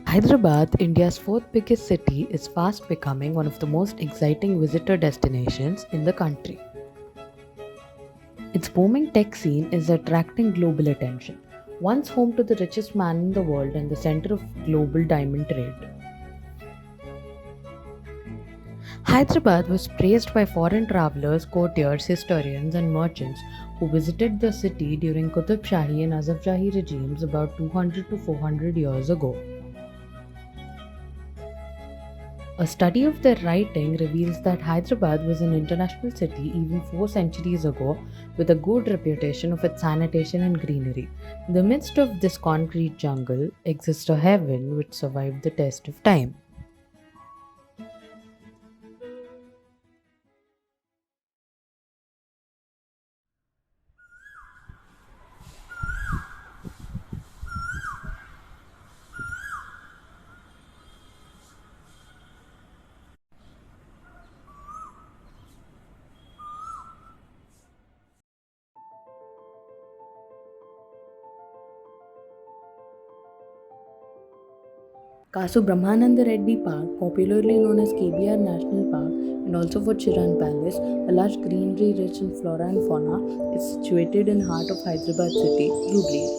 Hyderabad, India's fourth biggest city, is fast becoming one of the most exciting visitor destinations in the country. Its booming tech scene is attracting global attention. Once home to the richest man in the world and the center of global diamond trade, Hyderabad was praised by foreign travelers, courtiers, historians, and merchants who visited the city during Qutub Shahi and Azaf Jahi regimes about 200 to 400 years ago. A study of their writing reveals that Hyderabad was an international city even 4 centuries ago, with a good reputation of its sanitation and greenery. In the midst of this concrete jungle exists a heaven which survived the test of time. Kasu Brahmananda Reddy Park, popularly known as KBR National Park, and also for Chiran Palace, a lush greenery rich in flora and fauna, is situated in heart of Hyderabad city, Jubilee.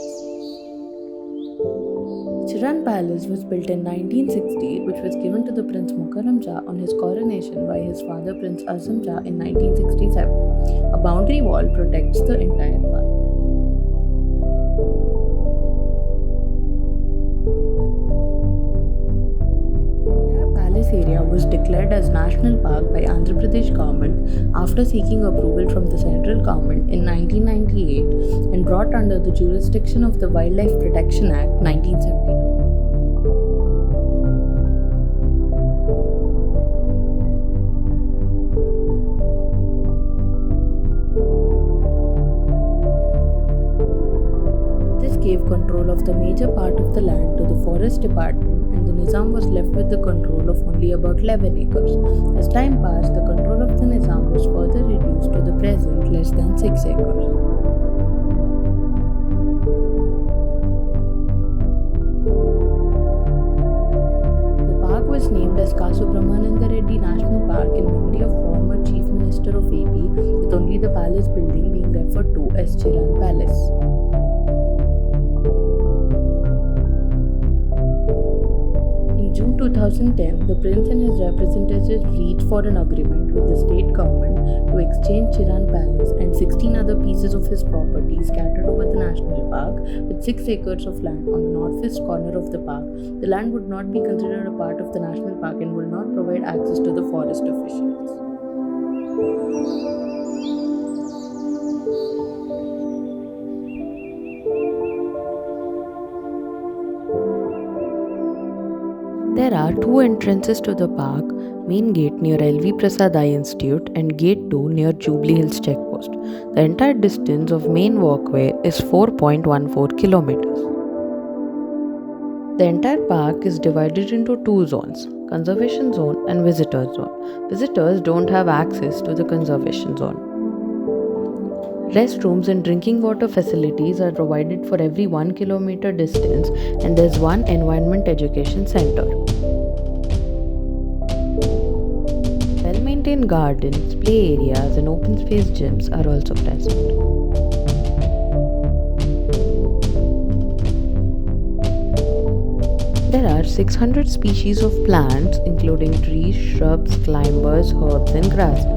Chiran Palace was built in 1960, which was given to the Prince Mukarram Shah on his coronation by his father Prince Azam Shah in 1967. A boundary wall protects the entire park. Palace area was declared as National Park by Andhra Pradesh government after seeking approval from the central government in 1998 and brought under the jurisdiction of the Wildlife Protection Act 1972. This gave control of the major part of the land to the forest department, and the Nizam was left with the control of only about 11 acres. As time passed, the control of the Nizam was further reduced to the present less than 6 acres. The park was named as Kasu Brahmananda Reddy National Park in memory of former Chief Minister of AP, with only the palace building being referred to as Chiran Palace. In June 2010, the prince and his representatives reached for an agreement with the state government to exchange Chiran Palace and 16 other pieces of his property scattered over the national park with 6 acres of land on the northwest corner of the park. The land would not be considered a part of the national park and will not provide access to the forest officials. There are two entrances to the park, main gate near L.V. Prasad Eye Institute and gate 2 near Jubilee Hills checkpost. The entire distance of main walkway is 4.14 kilometers. The entire park is divided into two zones, conservation zone and visitor zone. Visitors don't have access to the conservation zone. Restrooms and drinking water facilities are provided for every 1 kilometer distance, and there's one environment education center. Well-maintained gardens, play areas, and open space gyms are also present. There are 600 species of plants, including trees, shrubs, climbers, herbs, and grasses.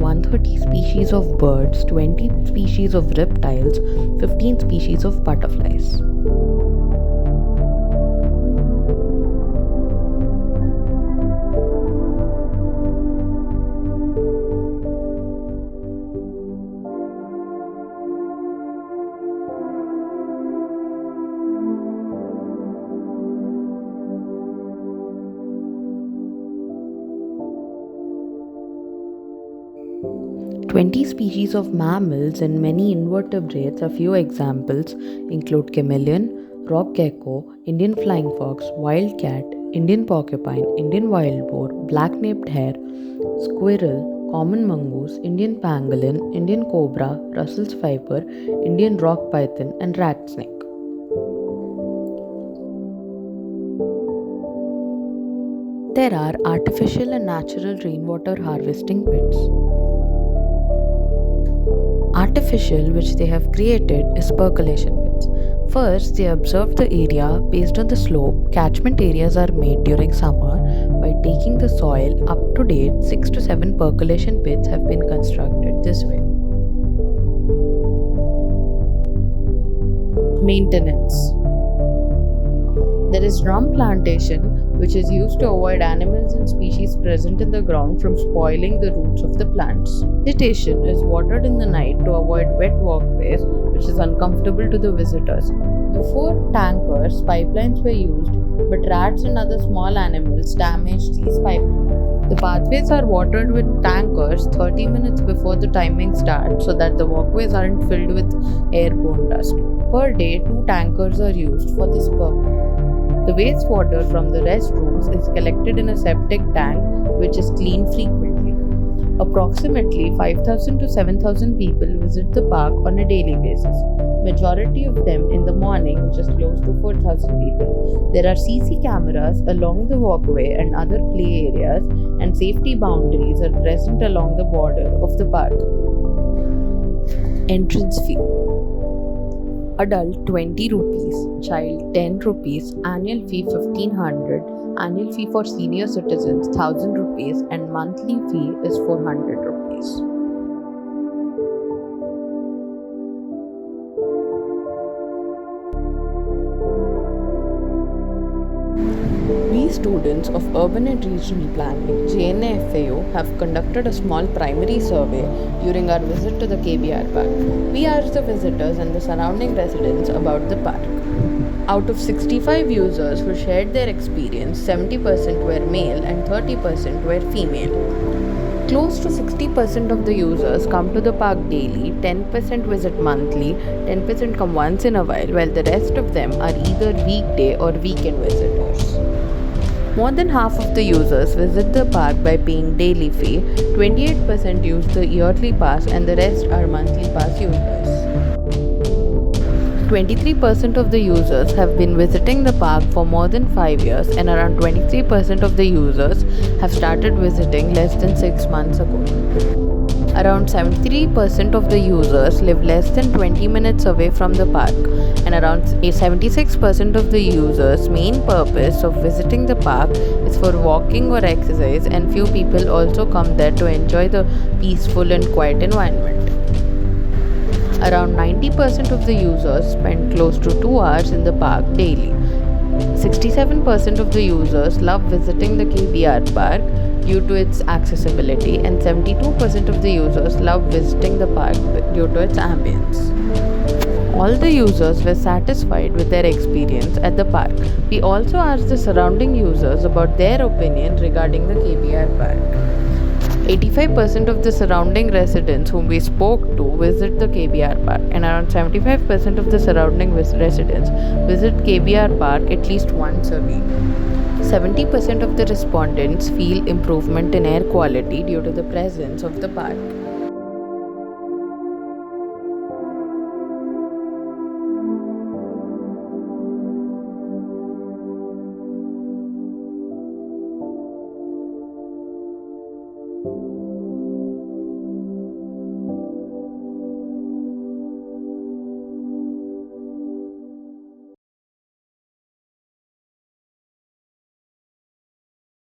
130 species of birds, 20 species of reptiles, 15 species of butterflies. 20 species of mammals and many invertebrates. A few examples include chameleon, rock gecko, Indian flying fox, wild cat, Indian porcupine, Indian wild boar, black-naped hare, squirrel, common mongoose, Indian pangolin, Indian cobra, Russell's viper, Indian rock python, and rat snake. There are artificial and natural rainwater harvesting pits. Artificial, which they have created, is percolation pits. First, they observe the area based on the slope. Catchment areas are made during summer by taking the soil. Up to date, 6 to 7 percolation pits have been constructed this way. Maintenance. There is drum plantation, which is used to avoid animals and species present in the ground from spoiling the roots of the plants. Vegetation is watered in the night to avoid wet walkways, which is uncomfortable to the visitors. Before tankers, pipelines were used, but rats and other small animals damaged these pipelines. The pathways are watered with tankers 30 minutes before the timing starts so that the walkways aren't filled with airborne dust. Per day, 2 tankers are used for this purpose. The wastewater from the restrooms is collected in a septic tank, which is cleaned frequently. Approximately 5,000 to 7,000 people visit the park on a daily basis. Majority of them in the morning, which is close to 4,000 people. There are CC cameras along the walkway and other play areas, and safety boundaries are present along the border of the park. Entrance fee. Adult 20 rupees, child 10 rupees, annual fee 1500, annual fee for senior citizens 1000 rupees, and monthly fee is 400 rupees. We students of Urban and Regional Planning, JNAFAU, have conducted a small primary survey during our visit to the KBR park. We asked the visitors and the surrounding residents about the park. Out of 65 users who shared their experience, 70% were male and 30% were female. Close to 60% of the users come to the park daily, 10% visit monthly, 10% come once in a while the rest of them are either weekday or weekend visitors. More than half of the users visit the park by paying daily fee, 28% use the yearly pass, and the rest are monthly pass users. 23% of the users have been visiting the park for more than 5 years, and around 23% of the users have started visiting less than 6 months ago. Around 73% of the users live less than 20 minutes away from the park, and around 76% of the users' main purpose of visiting the park is for walking or exercise, and few people also come there to enjoy the peaceful and quiet environment. Around 90% of the users spend close to 2 hours in the park daily. 67% of the users love visiting the KBR park due to its accessibility, and 72% of the users love visiting the park due to its ambience. All the users were satisfied with their experience at the park. We also asked the surrounding users about their opinion regarding the KBR park. 85% of the surrounding residents whom we spoke to visit the KBR park, and around 75% of the surrounding residents visit KBR park at least once a week. 70% of the respondents feel improvement in air quality due to the presence of the park.